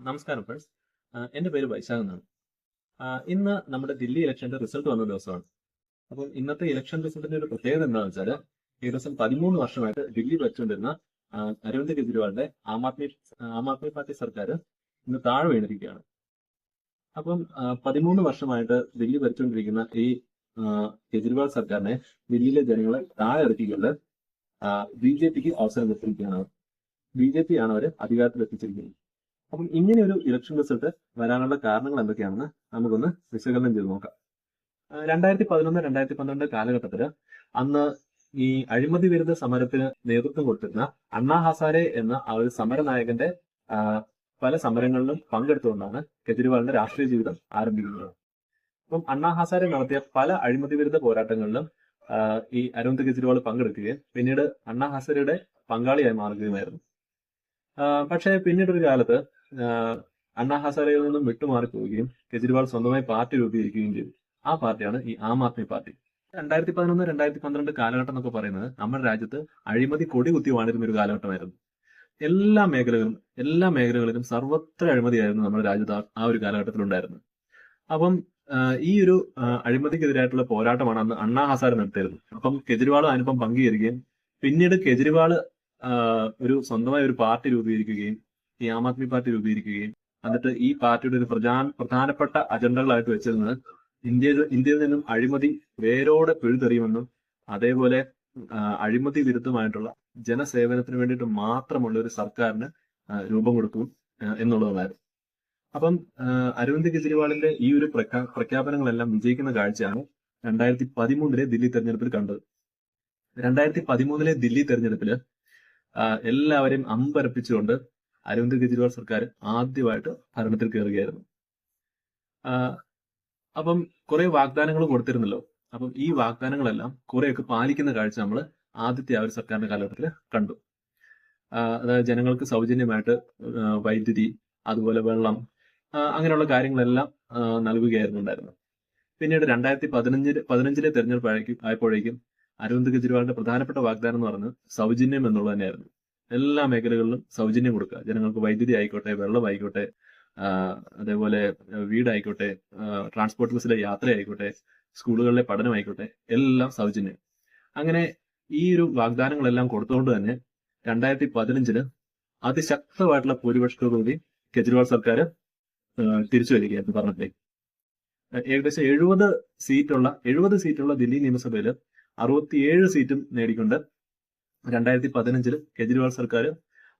നമസ്കാരം ഫ്രണ്ട്സ്. എൻ്റെ പേര് വൈശാഖ് എന്നാണ്. ഇന്ന് നമ്മുടെ ദില്ലി ഇലക്ഷന്റെ റിസൾട്ട് വന്ന ദിവസമാണ്. അപ്പം ഇന്നത്തെ ഇലക്ഷൻ റിസൾട്ടിന്റെ ഒരു പ്രത്യേകത എന്താണെന്ന് വെച്ചാൽ ഏകദേശം 13 വർഷമായിട്ട് ദില്ലി ഭരിച്ചുകൊണ്ടിരുന്ന അരവിന്ദ് കെജ്രിവാളിന്റെ ആം ആദ്മി പാർട്ടി സർക്കാർ ഇന്ന് താഴെ വീണിരിക്കുകയാണ്. അപ്പം 13 വർഷമായിട്ട് ദില്ലി ഭരിച്ചുകൊണ്ടിരിക്കുന്ന ഈ കെജ്രിവാൾ സർക്കാരിനെ ദില്ലിയിലെ ജനങ്ങളെ താഴെ ഇറക്കിക്കൊണ്ട് BJPക്ക് അവസരം ലഭിച്ചിരിക്കുകയാണ്. BJP ആണ് അവർ അധികാരത്തിൽ എത്തിച്ചിരിക്കുന്നത്. അപ്പം ഇങ്ങനെ ഒരു ഇലക്ഷൻ റിസൾട്ട് വരാനുള്ള കാരണങ്ങൾ എന്തൊക്കെയാണെന്ന് നമുക്കൊന്ന് വിശകലനം ചെയ്ത് നോക്കാം. 2011-2012 കാലഘട്ടത്തില് അന്ന് ഈ അഴിമതി വിരുദ്ധ സമരത്തിന് നേതൃത്വം കൊടുത്തിരുന്ന അണ്ണാ ഹസാരെ എന്ന ആ ഒരു സമരനായകന്റെ പല സമരങ്ങളിലും പങ്കെടുത്തുകൊണ്ടാണ് കെജ്രിവാളിന്റെ രാഷ്ട്രീയ ജീവിതം ആരംഭിക്കുന്നത്. അപ്പം അണ്ണാ ഹസാരെ നടത്തിയ പല അഴിമതി വിരുദ്ധ പോരാട്ടങ്ങളിലും ഈ അരവിന്ദ് കെജ്രിവാൾ പങ്കെടുക്കുകയും പിന്നീട് അണ്ണാ ഹസാരെയുടെ പങ്കാളിയായി മാറുകയുമായിരുന്നു. പക്ഷേ പിന്നീട് ഒരു കാലത്ത് അണ്ണാ ഹസാരയിൽ നിന്നും വിട്ടുമാറി പോവുകയും കെജ്രിവാൾ സ്വന്തമായി പാർട്ടി രൂപീകരിക്കുകയും ചെയ്തു. ആ പാർട്ടിയാണ് ഈ ആം ആദ്മി പാർട്ടി. 2011-2012 കാലഘട്ടം എന്നൊക്കെ പറയുന്നത് നമ്മുടെ രാജ്യത്ത് അഴിമതി കൊടി കുത്തി വാണിരുന്ന ഒരു കാലഘട്ടമായിരുന്നു. എല്ലാ മേഖലകളിലും സർവത്ര അഴിമതിയായിരുന്നു നമ്മുടെ രാജ്യത്ത് ആ ഒരു കാലഘട്ടത്തിൽ ഉണ്ടായിരുന്നത്. അപ്പം ഈ ഒരു അഴിമതിക്കെതിരായിട്ടുള്ള പോരാട്ടമാണ് അന്ന് അണ്ണാ ഹസാരെ നടത്തിയിരുന്നത്. അപ്പം കെജ്രിവാളും അതിനൊപ്പം പങ്കുചേരുകയും പിന്നീട് കെജ്രിവാള് ഒരു സ്വന്തമായ ഒരു പാർട്ടി രൂപീകരിക്കുകയും ഈ ആം ആദ്മി പാർട്ടി രൂപീകരിക്കുകയും എന്നിട്ട് ഈ പാർട്ടിയുടെ ഒരു പ്രധാനപ്പെട്ട അജണ്ടകളായിട്ട് വെച്ചിരുന്നത് ഇന്ത്യയിൽ നിന്നും അഴിമതി വേരോടെ പിഴുതെറിയുമെന്നും അതേപോലെ അഴിമതി വിരുദ്ധമായിട്ടുള്ള ജനസേവനത്തിന് വേണ്ടിയിട്ട് മാത്രമുള്ള ഒരു സർക്കാരിന് രൂപം കൊടുക്കും എന്നുള്ളതായിരുന്നു. അപ്പം അരവിന്ദ് കെജ്രിവാളിന്റെ ഈ ഒരു പ്രഖ്യാപനങ്ങളെല്ലാം വിജയിക്കുന്ന കാഴ്ചയാണ് 2013 ദില്ലി തെരഞ്ഞെടുപ്പിൽ കണ്ടത്. 2013 ദില്ലി തെരഞ്ഞെടുപ്പില് എല്ലാവരെയും അമ്പരപ്പിച്ചുകൊണ്ട് അരവിന്ദ് കെജ്രിവാൾ സർക്കാർ ആദ്യമായിട്ട് ഭരണത്തിൽ കയറുകയായിരുന്നു. അപ്പം കുറെ വാഗ്ദാനങ്ങൾ കൊടുത്തിരുന്നല്ലോ. അപ്പം ഈ വാഗ്ദാനങ്ങളെല്ലാം കുറെയൊക്കെ പാലിക്കുന്ന കാഴ്ച നമ്മൾ ആദ്യത്തെ ആ ഒരു സർക്കാരിന്റെ കാലഘട്ടത്തിൽ കണ്ടു. അതായത് ജനങ്ങൾക്ക് സൗജന്യമായിട്ട് വൈദ്യുതി, അതുപോലെ വെള്ളം, അങ്ങനെയുള്ള കാര്യങ്ങളെല്ലാം നൽകുകയായിരുന്നു ഉണ്ടായിരുന്നത്. പിന്നീട് 2015 തെരഞ്ഞെടുപ്പ് ആയപ്പോഴേക്കും അരവിന്ദ് കെജ്രിവാളിന്റെ പ്രധാനപ്പെട്ട വാഗ്ദാനം എന്ന് പറഞ്ഞത് സൗജന്യം എന്നുള്ളത് തന്നെയായിരുന്നു. എല്ലാ മേഖലകളിലും സൗജന്യം കൊടുക്കുക. ജനങ്ങൾക്ക് വൈദ്യുതി ആയിക്കോട്ടെ, വെള്ളം ആയിക്കോട്ടെ, അതേപോലെ വീടായിക്കോട്ടെ, ട്രാൻസ്പോർട്ട് ബസ്സിലെ യാത്ര ആയിക്കോട്ടെ, സ്കൂളുകളിലെ പഠനമായിക്കോട്ടെ, എല്ലാം സൗജന്യം. അങ്ങനെ ഈ ഒരു വാഗ്ദാനങ്ങളെല്ലാം കൊടുത്തുകൊണ്ട് തന്നെ 2015 അതിശക്തമായിട്ടുള്ള ഭൂരിപക്ഷത്തോടുകൂടി കെജ്രിവാൾ സർക്കാർ തിരിച്ചു വരികയായിരുന്നു ഭരണത്തിലേക്ക്. ഏകദേശം 70 സീറ്റുള്ള ദില്ലി നിയമസഭയിൽ 67 സീറ്റും നേടിക്കൊണ്ട് 2015 കെജ്രിവാൾ സർക്കാർ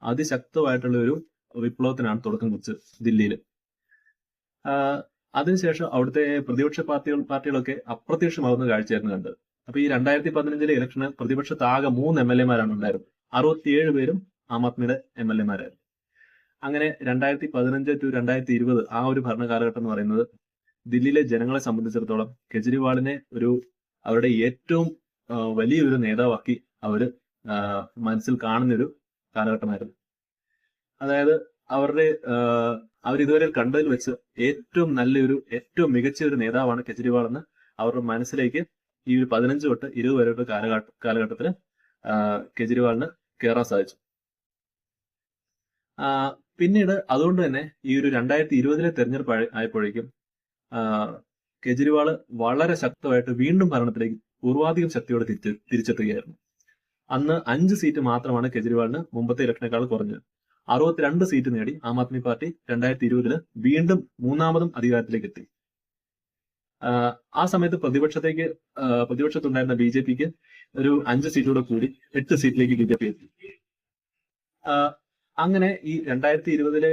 അതിശക്തമായിട്ടുള്ള ഒരു വിപ്ലവത്തിനാണ് തുടക്കം കുറിച്ചത് ദില്ലിയിൽ. അതിനുശേഷം അവിടുത്തെ പ്രതിപക്ഷ പാർട്ടികളൊക്കെ അപ്രത്യക്ഷമാകുന്ന കാഴ്ചയായിരുന്നു കണ്ടത്. അപ്പൊ ഈ 2015 ഇലക്ഷന് പ്രതിപക്ഷത്താകെ 3 MLA-മാരാണ് ഉണ്ടായിരുന്നത്. 67 പേരും ആം ആദ്മിയുടെ MLA-മാരായിരുന്നു. അങ്ങനെ 2015 to 2020 ആ ഒരു ഭരണകാലഘട്ടം എന്ന് പറയുന്നത് ദില്ലിയിലെ ജനങ്ങളെ സംബന്ധിച്ചിടത്തോളം കെജ്രിവാളിനെ അവരുടെ ഏറ്റവും വലിയൊരു നേതാവാക്കി അവര് മനസ്സിൽ കാണുന്നൊരു കാലഘട്ടമായിരുന്നു. അതായത് അവരിതുവരെ കണ്ടതിൽ വെച്ച് ഏറ്റവും മികച്ച ഒരു നേതാവാണ് കെജ്രിവാൾ എന്ന് അവരുടെ മനസ്സിലേക്ക് ഈ ഒരു 15 തൊട്ട് 20 വരെയുള്ള കാലഘട്ടത്തിൽ കെജ്രിവാളിന് കയറാൻ സാധിച്ചു. പിന്നീട് അതുകൊണ്ട് തന്നെ ഈ ഒരു 2020 തെരഞ്ഞെടുപ്പ് ആയപ്പോഴേക്കും കെജ്രിവാൾ വളരെ ശക്തമായിട്ട് വീണ്ടും ഭരണത്തിലേക്ക് പൂർവാധികം ശക്തിയോടെ തിരിച്ചെത്തുകയായിരുന്നു. അന്ന് 5 സീറ്റ് മാത്രമാണ് കെജ്രിവാളിന് മുമ്പത്തെ ഇലക്ഷനേക്കാൾ കുറഞ്ഞത്. 62 സീറ്റ് നേടി ആം ആദ്മി പാർട്ടി 2020 വീണ്ടും മൂന്നാമതും അധികാരത്തിലേക്ക് എത്തി. ആ സമയത്ത് പ്രതിപക്ഷത്തുണ്ടായിരുന്ന BJPക്ക് ഒരു 5 സീറ്റോടെ കൂടി 8 സീറ്റിലേക്ക് BJP എത്തി. അങ്ങനെ ഈ 2020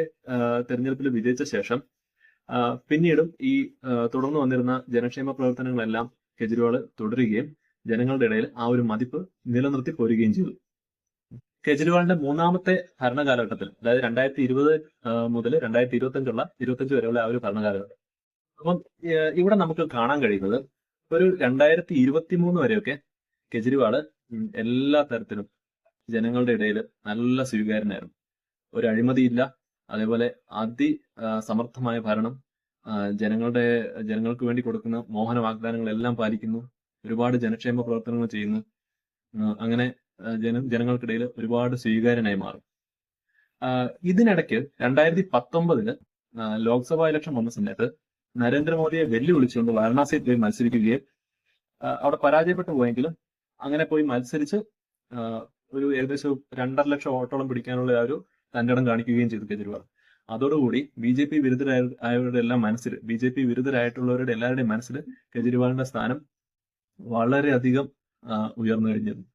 തെരഞ്ഞെടുപ്പിൽ വിജയിച്ച ശേഷം പിന്നീടും ഈ തുടർന്ന് വന്നിരുന്ന ജനക്ഷേമ പ്രവർത്തനങ്ങളെല്ലാം കെജ്രിവാൾ തുടരുകയും ജനങ്ങളുടെ ഇടയിൽ ആ ഒരു മതിപ്പ് നിലനിർത്തി പോരുകയും ചെയ്തു. കെജ്രിവാളിന്റെ മൂന്നാമത്തെ ഭരണകാലഘട്ടത്തിൽ, അതായത് 2020 മുതൽ 2025 വരെയുള്ള ആ ഒരു ഭരണകാലഘട്ടം. അപ്പം ഇവിടെ നമുക്ക് കാണാൻ കഴിയുന്നത് ഒരു 2023 വരെയൊക്കെ കെജ്രിവാൾ എല്ലാ തരത്തിലും ജനങ്ങളുടെ ഇടയിൽ നല്ല സ്വീകാര്യനായിരുന്നു. ഒരു അഴിമതിയില്ല, അതേപോലെ സമർത്ഥമായ ഭരണം, ജനങ്ങൾക്ക് വേണ്ടി കൊടുക്കുന്ന മോഹന വാഗ്ദാനങ്ങളെല്ലാം പാലിക്കുന്നു, ഒരുപാട് ജനക്ഷേമ പ്രവർത്തനങ്ങൾ ചെയ്യുന്നു. അങ്ങനെ ജനങ്ങൾക്കിടയിൽ ഒരുപാട് സ്വീകാര്യനായി മാറും. ഇതിനിടയ്ക്ക് 2019 ലോക്സഭാ ഇലക്ഷൻ വന്ന സമയത്ത് നരേന്ദ്രമോദിയെ വെല്ലുവിളിച്ചുകൊണ്ട് വാരണാസിയിൽ പോയി മത്സരിക്കുകയും അവിടെ പരാജയപ്പെട്ടു പോയെങ്കിലും അങ്ങനെ പോയി മത്സരിച്ച് ഒരു ഏകദേശം 2.5 ലക്ഷം വോട്ടോളം പിടിക്കാനുള്ള ആ ഒരു തന്നിടം കാണിക്കുകയും ചെയ്തു കെജ്രിവാൾ. അതോടുകൂടി ബി.ജെ.പി. വിരുദ്ധരായവരുടെ എല്ലാം മനസ്സിൽ, ബി.ജെ.പി. വിരുദ്ധരായിട്ടുള്ളവരുടെ എല്ലാവരുടെയും മനസ്സിൽ കെജ്രിവാളിന്റെ സ്ഥാനം വളരെയധികം ഉയർന്നു കഴിഞ്ഞിരുന്നു.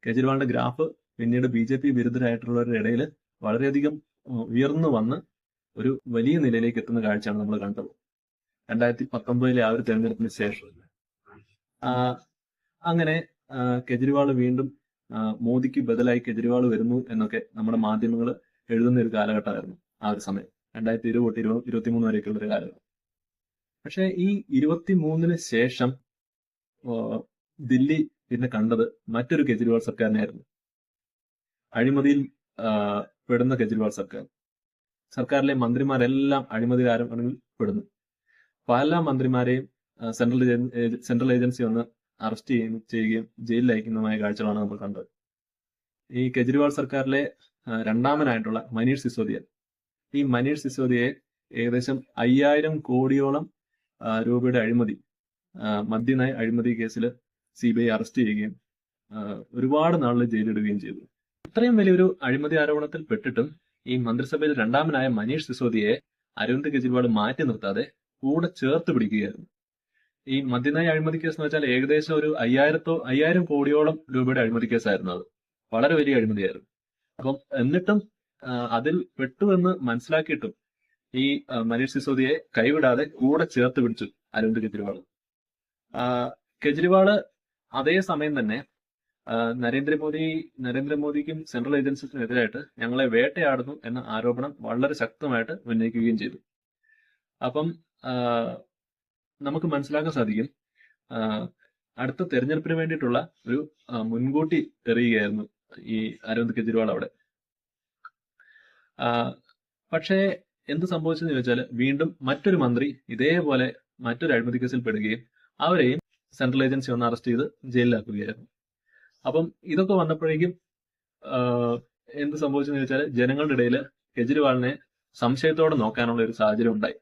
കെജ്രിവാളിന്റെ ഗ്രാഫ് പിന്നീട് ബി.ജെ.പി. വിരുദ്ധരായിട്ടുള്ളവരുടെ ഇടയിൽ വളരെയധികം ഉയർന്നു വന്ന് ഒരു വലിയ നിലയിലേക്ക് എത്തുന്ന കാഴ്ചയാണ് നമ്മൾ കണ്ടത് 2019 ആ ഒരു തെരഞ്ഞെടുപ്പിന് ശേഷം. അങ്ങനെ കെജ്രിവാൾ വീണ്ടും മോദിക്ക് ബദലായി കെജ്രിവാൾ വരുന്നു എന്നൊക്കെ നമ്മുടെ മാധ്യമങ്ങൾ എഴുതുന്ന ഒരു കാലഘട്ടമായിരുന്നു ആ ഒരു സമയം, 2020 തൊട്ട് 2023 വരെയൊക്കെയുള്ള ഒരു കാലഘട്ടം. പക്ഷെ ഈ 23 ശേഷം ദില്ലി പിന്നെ കണ്ടത് മറ്റൊരു കെജ്രിവാൾ സർക്കാരിനായിരുന്നു. അഴിമതിയിൽ പെടുന്ന കെജ്രിവാൾ സർക്കാർ. സർക്കാരിലെ മന്ത്രിമാരെല്ലാം അഴിമതി ആരോപണങ്ങളിൽ പെടുന്നു. പല മന്ത്രിമാരെയും സെൻട്രൽ ഏജൻസി വന്ന് അറസ്റ്റ് ചെയ്യുകയും ജയിലിൽ അയക്കുന്നതുമായ കാഴ്ചകളാണ് നമ്മൾ കണ്ടത്. ഈ കെജ്രിവാൾ സർക്കാരിലെ രണ്ടാമനായിട്ടുള്ള മനീഷ് സിസോദിയ, ഈ മനീഷ് സിസോദിയെ ഏകദേശം 5000 കോടിയോളം രൂപയുടെ അഴിമതി, മദ്യനയ അഴിമതി കേസിൽ CBI അറസ്റ്റ് ചെയ്യുകയും ഒരുപാട് നാളിൽ ജയിലിടുകയും ചെയ്തു. ഇത്രയും വലിയൊരു അഴിമതി ആരോപണത്തിൽ പെട്ടിട്ടും ഈ മന്ത്രിസഭയിൽ രണ്ടാമനായ മനീഷ് സിസോദിയെ അരവിന്ദ് കെജ്രിവാൾ മാറ്റി നിർത്താതെ കൂടെ ചേർത്ത് പിടിക്കുകയായിരുന്നു. ഈ മദ്യനയ അഴിമതി കേസ് എന്ന് വെച്ചാൽ ഏകദേശം ഒരു 5000 കോടിയോളം രൂപയുടെ അഴിമതി കേസായിരുന്നു. അത് വളരെ വലിയ അഴിമതിയായിരുന്നു. അപ്പം എന്നിട്ടും അതിൽ പെട്ടുവെന്ന് മനസ്സിലാക്കിയിട്ടും ഈ മനീഷ് സിസോദിയെ കൈവിടാതെ കൂടെ ചേർത്ത് പിടിച്ചു അരവിന്ദ് കെജ്രിവാൾ. കെജ്രിവാള് അതേ സമയം തന്നെ നരേന്ദ്രമോദിക്കും സെൻട്രൽ ഏജൻസീസിനും എതിരായിട്ട് ഞങ്ങളെ വേട്ടയാടുന്നു എന്ന ആരോപണം വളരെ ശക്തമായിട്ട് ഉന്നയിക്കുകയും ചെയ്തു. അപ്പം നമുക്ക് മനസ്സിലാക്കാൻ സാധിക്കും, അടുത്ത തെരഞ്ഞെടുപ്പിന് വേണ്ടിയിട്ടുള്ള ഒരു മുൻകൂട്ടി എറിയുകയായിരുന്നു ഈ അരവിന്ദ് കെജ്രിവാൾ അവിടെ. പക്ഷേ എന്ത് സംഭവിച്ചെന്ന് ചോദിച്ചാൽ വീണ്ടും മറ്റൊരു മന്ത്രി ഇതേപോലെ മറ്റൊരു അഴിമതി കേസിൽ പെടുകയും അവരെയും സെൻട്രൽ ഏജൻസി ഒന്ന് അറസ്റ്റ് ചെയ്ത് ജയിലിലാക്കുകയായിരുന്നു. അപ്പം ഇതൊക്കെ വന്നപ്പോഴേക്കും എന്ത് സംഭവിച്ചെന്ന് ചോദിച്ചാൽ ജനങ്ങളുടെ ഇടയിൽ കെജ്രിവാളിനെ സംശയത്തോടെ നോക്കാനുള്ള ഒരു സാഹചര്യം ഉണ്ടായി.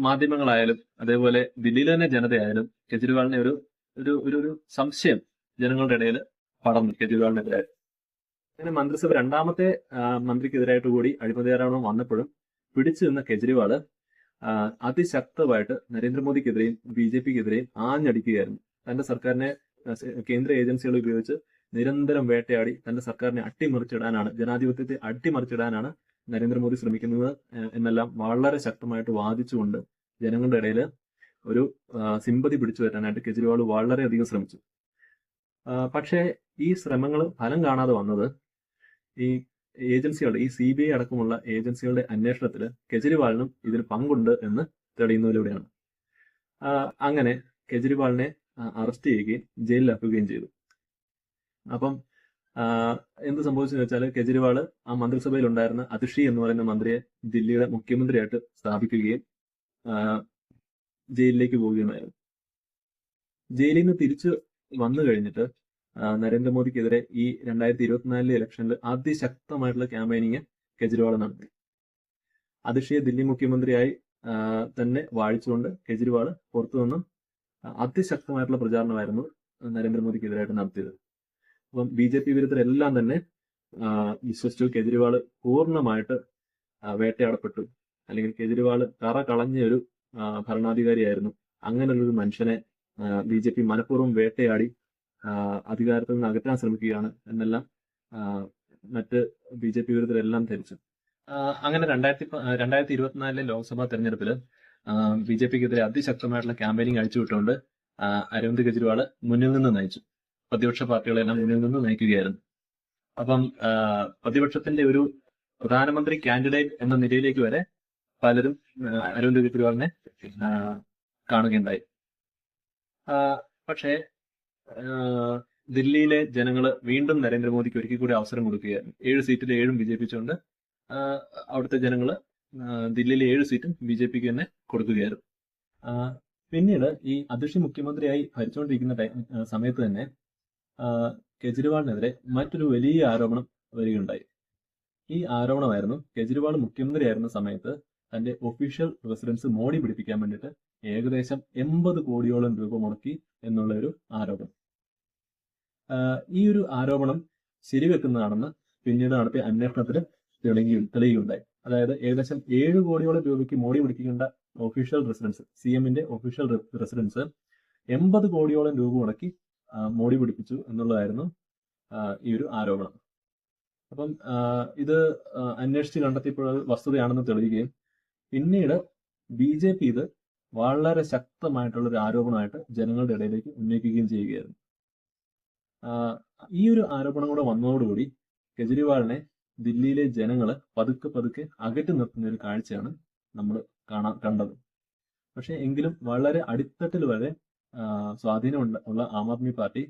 മാധ്യമങ്ങളായാലും അതേപോലെ ദില്ലിയിലെ തന്നെ ജനതയായാലും കെജ്രിവാളിനെ ഒരു ഒരു ഒരു സംശയം ജനങ്ങളുടെ ഇടയിൽ പടർന്നു കെജ്രിവാളിനെതിരായി. അങ്ങനെ മന്ത്രിസഭ രണ്ടാമത്തെ മന്ത്രിക്കെതിരായിട്ട് കൂടി അഴിമതി ആരോപണം വന്നപ്പോഴും പിടിച്ചു നിന്ന കെജ്രിവാള് അതിശക്തമായിട്ട് നരേന്ദ്രമോദിക്കെതിരെയും BJPക്കെതിരെയും ആഞ്ഞടിക്കുകയായിരുന്നു. തന്റെ സർക്കാരിനെ കേന്ദ്ര ഏജൻസികൾ ഉപയോഗിച്ച് നിരന്തരം വേട്ടയാടി തന്റെ സർക്കാരിനെ അട്ടിമറിച്ചിടാനാണ്, ജനാധിപത്യത്തെ അട്ടിമറിച്ചിടാനാണ് നരേന്ദ്രമോദി ശ്രമിക്കുന്നത് എന്നെല്ലാം വളരെ ശക്തമായിട്ട് വാദിച്ചുകൊണ്ട് ജനങ്ങളുടെ ഇടയിൽ ഒരു സിമ്പതി പിടിച്ചു വരാനായിട്ട് കെജ്രിവാൾ വളരെയധികം ശ്രമിച്ചു. പക്ഷേ ഈ ശ്രമങ്ങൾ ഫലം കാണാതെ വന്നത് ഈ ഏജൻസികളുടെ, ഈ CBI അടക്കമുള്ള ഏജൻസികളുടെ അന്വേഷണത്തിൽ കെജ്രിവാളിനും ഇതിന് പങ്കുണ്ട് എന്ന് തെളിയുന്നതിലൂടെയാണ്. അങ്ങനെ കെജ്രിവാളിനെ അറസ്റ്റ് ചെയ്യുകയും ജയിലിലാക്കുകയും ചെയ്തു. അപ്പം എന്ത് സംഭവിച്ചെന്ന് വെച്ചാൽ കെജ്രിവാള് ആ മന്ത്രിസഭയിൽ ഉണ്ടായിരുന്ന അതിഷി എന്ന് പറയുന്ന മന്ത്രിയെ ദില്ലിയുടെ മുഖ്യമന്ത്രിയായിട്ട് സ്ഥാപിക്കുകയും ജയിലിലേക്ക് പോവുകയുമായിരുന്നു. ജയിലിൽ നിന്ന് തിരിച്ചു വന്നു കഴിഞ്ഞിട്ട് നരേന്ദ്രമോദിക്കെതിരെ ഈ 2024 ഇലക്ഷനിൽ അതിശക്തമായിട്ടുള്ള ക്യാമ്പയിനിങ് കെജ്രിവാൾ നടത്തി. അതിഷിയെ ദില്ലി മുഖ്യമന്ത്രിയായി തന്നെ വാഴിച്ചുകൊണ്ട് കെജ്രിവാൾ പുറത്തു നിന്നും അതിശക്തമായിട്ടുള്ള പ്രചാരണമായിരുന്നു നരേന്ദ്രമോദിക്കെതിരായിട്ട് നടത്തിയത്. അപ്പം BJP വിരുദ്ധരെല്ലാം തന്നെ വിശ്വസിച്ചു കെജ്രിവാൾ പൂർണ്ണമായിട്ട് വേട്ടയാടപ്പെട്ടു, അല്ലെങ്കിൽ കെജ്രിവാൾ കറ കളഞ്ഞ ഒരു ഭരണാധികാരിയായിരുന്നു, അങ്ങനെയുള്ളൊരു മനുഷ്യനെ BJP മനഃപൂർവ്വം വേട്ടയാടി അധികാരത്തിൽ നിന്ന് അകറ്റാൻ ശ്രമിക്കുകയാണ് എന്നെല്ലാം മറ്റ് BJP വിരുദ്ധരെല്ലാം ധരിച്ചു. അങ്ങനെ 2024 ലോക്സഭാ തെരഞ്ഞെടുപ്പിൽ BJPക്കെതിരെ അതിശക്തമായിട്ടുള്ള ക്യാമ്പയിനിങ് അഴിച്ചുവിട്ടുകൊണ്ട് അരവിന്ദ് കെജ്രിവാൾ മുന്നിൽ നിന്ന് നയിച്ചു. പ്രതിപക്ഷ പാർട്ടികളെല്ലാം മുന്നിൽ നിന്ന് നയിക്കുകയായിരുന്നു. അപ്പം പ്രതിപക്ഷത്തിന്റെ ഒരു പ്രധാനമന്ത്രി കാൻഡിഡേറ്റ് എന്ന നിലയിലേക്ക് വരെ പലരും അരവിന്ദ് കെജ്രിവാളിനെ കാണുകയുണ്ടായി. പക്ഷേ ദില്ലിയിലെ ജനങ്ങൾ വീണ്ടും നരേന്ദ്രമോദിക്ക് ഒരിക്കൽ കൂടി അവസരം കൊടുക്കുകയായിരുന്നു. 7 സീറ്റിൽ 7 വിജയിപ്പിച്ചുകൊണ്ട് അവിടുത്തെ ജനങ്ങൾ ദില്ലിയിലെ 7 സീറ്റും BJPക്ക് തന്നെ കൊടുക്കുകയായിരുന്നു. പിന്നീട് ഈ അതിഷി മുഖ്യമന്ത്രിയായി ഭരിച്ചുകൊണ്ടിരിക്കുന്ന സമയത്ത് തന്നെ കെജ്രിവാളിനെതിരെ മറ്റൊരു വലിയ ആരോപണം വരികയുണ്ടായി. ഈ ആരോപണമായിരുന്നു കെജ്രിവാൾ മുഖ്യമന്ത്രിയായിരുന്ന സമയത്ത് തന്റെ ഒഫീഷ്യൽ റെസിഡൻസ് മോടി പിടിപ്പിക്കാൻ വേണ്ടിയിട്ട് ഏകദേശം 80 കോടിയോളം രൂപ മുടക്കി എന്നുള്ള ഒരു ആരോപണം. ഈ ഒരു ആരോപണം ശരിവെക്കുന്നതാണെന്ന് പിന്നീട് നടത്തിയ അന്വേഷണത്തിൽ തെളിയുകയുണ്ടായി. അതായത് ഏകദേശം 7 കോടിയോളം രൂപയ്ക്ക് മോടി പിടിക്കേണ്ട ഒഫീഷ്യൽ റെസിഡൻസ്, CM-ന്റെ ഒഫീഷ്യൽ റെസിഡൻസ് 80 കോടിയോളം രൂപ മുടക്കി മോടി പിടിപ്പിച്ചു എന്നുള്ളതായിരുന്നു ഈ ഒരു ആരോപണം. അപ്പം ഇത് അന്വേഷിച്ച് കണ്ടെത്തിയപ്പോൾ അത് വസ്തുതയാണെന്ന് തെളിയുകയും പിന്നീട് BJP ഇത് വളരെ ശക്തമായിട്ടുള്ള ഒരു ആരോപണമായിട്ട് ജനങ്ങളുടെ ഇടയിലേക്ക് ഉന്നയിക്കുകയും ചെയ്യുകയായിരുന്നു. ഈ ഒരു ആരോപണം കൂടെ വന്നതോടുകൂടി കെജ്രിവാളിനെ ദില്ലിയിലെ ജനങ്ങള് പതുക്കെ പതുക്കെ അകറ്റി നിർത്തുന്ന ഒരു കാഴ്ചയാണ് നമ്മൾ കണ്ടത്. പക്ഷെ എങ്കിലും വളരെ അടിത്തട്ടിൽ വരെ സ്വാധീനമുള്ള ആം ആദ്മി പാർട്ടി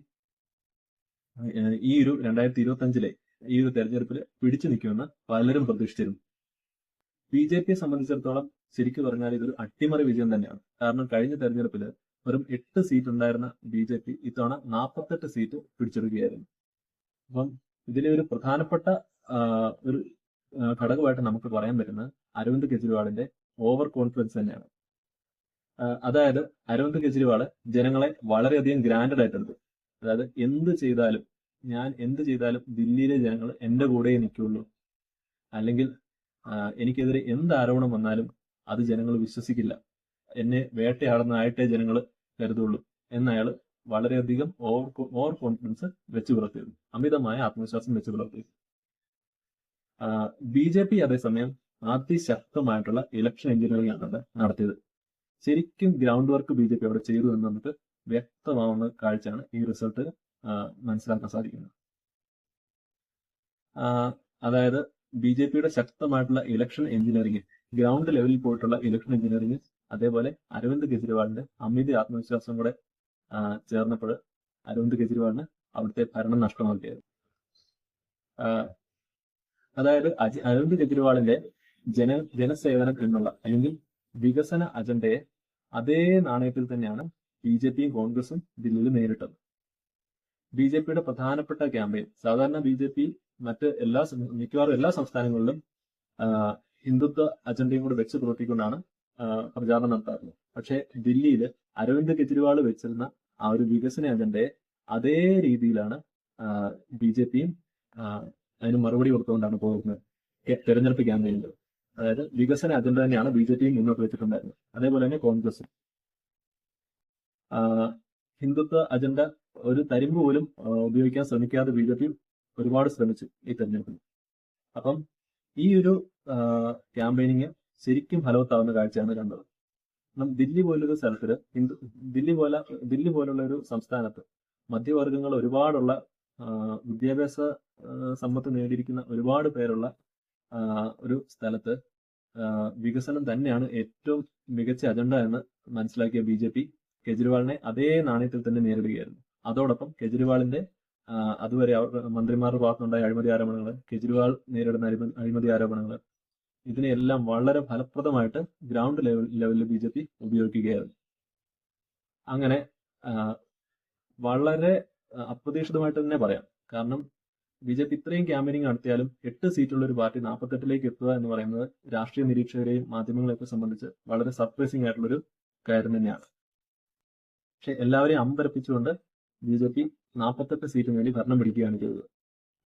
ഈ ഒരു 2025 ഈ ഒരു തെരഞ്ഞെടുപ്പിൽ പിടിച്ചു നിൽക്കുമെന്ന് പലരും പ്രതീക്ഷിച്ചിരുന്നു. BJPയെ സംബന്ധിച്ചിടത്തോളം ശരിക്കും പറഞ്ഞാൽ ഇതൊരു അട്ടിമറി വിജയം തന്നെയാണ്. കാരണം കഴിഞ്ഞ തെരഞ്ഞെടുപ്പിൽ വെറും 8 സീറ്റ് ഉണ്ടായിരുന്ന BJP ഇത്തവണ 48 സീറ്റ് പിടിച്ചെടുക്കുകയായിരുന്നു. അപ്പം ഇതിലെ ഒരു പ്രധാനപ്പെട്ട ഒരു ഘടകമായിട്ട് നമുക്ക് പറയാൻ പറ്റുന്നത് അരവിന്ദ് കെജ്രിവാളിന്റെ ഓവർ കോൺഫിഡൻസ് തന്നെയാണ്. അതായത് അരവിന്ദ് കെജ്രിവാള് ജനങ്ങളെ വളരെയധികം ഗ്രാൻഡഡ് ആയിട്ട് എടുത്തു. അതായത് ഞാൻ എന്ത് ചെയ്താലും ദില്ലിയിലെ ജനങ്ങൾ എന്റെ കൂടെ നിൽക്കുള്ളൂ, അല്ലെങ്കിൽ എനിക്കെതിരെ എന്ത് ആരോപണം വന്നാലും അത് ജനങ്ങൾ വിശ്വസിക്കില്ല, എന്നെ വേട്ടയാടുന്നതായിട്ടേ ജനങ്ങൾ കരുതുള്ളൂ എന്നയാൾ വളരെയധികം ഓവർ കോൺഫിഡൻസ് വെച്ച് പുലർത്തിയിരുന്നു, അമിതമായ ആത്മവിശ്വാസം വെച്ച് പുലർത്തിയിരുന്നു. BJP അതേസമയം അതിശക്തമായിട്ടുള്ള ഇലക്ഷൻ എഞ്ചിനീയറിംഗ് ആണ് നടത്തിയത്. ശരിക്കും ഗ്രൗണ്ട് വർക്ക് BJP അവിടെ ചെയ്തു എന്ന് നമുക്ക് വ്യക്തമാവുന്ന കാഴ്ചയാണ് ഈ റിസൾട്ട് മനസ്സിലാക്കാൻ സാധിക്കുന്നത്. അതായത് BJPയുടെ ശക്തമായിട്ടുള്ള ഇലക്ഷൻ എഞ്ചിനീയറിംഗ്, ഗ്രൗണ്ട് ലെവലിൽ പോയിട്ടുള്ള ഇലക്ഷൻ എഞ്ചിനീയറിംഗ്, അതേപോലെ അരവിന്ദ് കെജ്രിവാളിന്റെ അമിത ആത്മവിശ്വാസം കൂടെ ചേർന്നപ്പോൾ അരവിന്ദ് കെജ്രിവാളിന് അവിടുത്തെ ഭരണം നഷ്ടമാക്കിയത്. അതായത് അരവിന്ദ് കെജ്രിവാളിന്റെ ജനസേവനം എന്നുള്ള അല്ലെങ്കിൽ വികസന അജണ്ടയെ അതേ നാണയത്തിൽ തന്നെയാണ് BJPയും കോൺഗ്രസും ദില്ലിയിൽ നേരിട്ടത്. BJPയുടെ പ്രധാനപ്പെട്ട ക്യാമ്പയിൻ, സാധാരണ BJP മിക്കവാറും എല്ലാ സംസ്ഥാനങ്ങളിലും ഹിന്ദുത്വ അജണ്ടയും കൂടെ വെച്ച് പുലർത്തിക്കൊണ്ടാണ് പ്രചാരണം നടത്താറുള്ളത്. പക്ഷെ ദില്ലിയിൽ അരവിന്ദ് കെജ്രിവാൾ വെച്ചിരുന്ന ആ ഒരു വികസന അജണ്ടയെ അതേ രീതിയിലാണ് BJPയും അതിന് മറുപടി കൊടുത്തുകൊണ്ടാണ് പോകുന്നത് തെരഞ്ഞെടുപ്പ് ക്യാമ്പയിനിൽ. അതായത് വികസന അജണ്ട തന്നെയാണ് BJPയും മുന്നോട്ട് വെച്ചിട്ടുണ്ടായിരുന്നത്. അതേപോലെ തന്നെ കോൺഗ്രസും ഹിന്ദുത്വ അജണ്ട ഒരു തരിമ്പ് പോലും ഉപയോഗിക്കാൻ ശ്രമിക്കാതെ BJP ഒരുപാട് ശ്രമിച്ചു ഈ തെരഞ്ഞെടുപ്പിൽ. അപ്പം ഈ ഒരു ക്യാമ്പയിനിങ് ശരിക്കും ഫലവത്താവുന്ന കാഴ്ചയാണ് കണ്ടത്. ദില്ലി പോലൊരു സ്ഥലത്തില് ദില്ലി പോലുള്ള ഒരു സംസ്ഥാനത്ത് മധ്യവർഗങ്ങൾ ഒരുപാടുള്ള വിദ്യാഭ്യാസ സമ്പത്ത് നേടിയിരിക്കുന്ന ഒരുപാട് പേരുള്ള ഒരു സ്ഥലത്ത് വികസനം തന്നെയാണ് ഏറ്റവും മികച്ച അജണ്ട എന്ന് മനസ്സിലാക്കിയ BJP കെജ്രിവാളിനെ അതേ നാണയത്തിൽ തന്നെ നേരിടുകയായിരുന്നു. അതോടൊപ്പം കെജ്രിവാളിന്റെ അതുവരെ മന്ത്രിമാരുടെ ഭാഗത്തുണ്ടായ അഴിമതി ആരോപണങ്ങൾ, കെജ്രിവാൾ നേരിടുന്ന അഴിമതി ആരോപണങ്ങൾ, ഇതിനെയെല്ലാം വളരെ ഫലപ്രദമായിട്ട് ഗ്രൗണ്ട് ലെവലിൽ BJP ഉപയോഗിക്കുകയായിരുന്നു. അങ്ങനെ വളരെ അപ്രതീക്ഷിതമായിട്ട് തന്നെ പറയാം. കാരണം BJP ഇത്രയും ക്യാമ്പയിനിങ് നടത്തിയാലും 8 സീറ്റുള്ള ഒരു പാർട്ടി 48 എത്തുക എന്ന് പറയുന്നത് രാഷ്ട്രീയ നിരീക്ഷകരെയും മാധ്യമങ്ങളെയൊക്കെ സംബന്ധിച്ച് വളരെ സർപ്രൈസിംഗ് ആയിട്ടുള്ളൊരു കാര്യം തന്നെയാണ്. പക്ഷെ എല്ലാവരെയും അമ്പരപ്പിച്ചുകൊണ്ട് BJP 48 സീറ്റിന് വേണ്ടി ഭരണം പിടിക്കുകയാണ് ചെയ്തത്.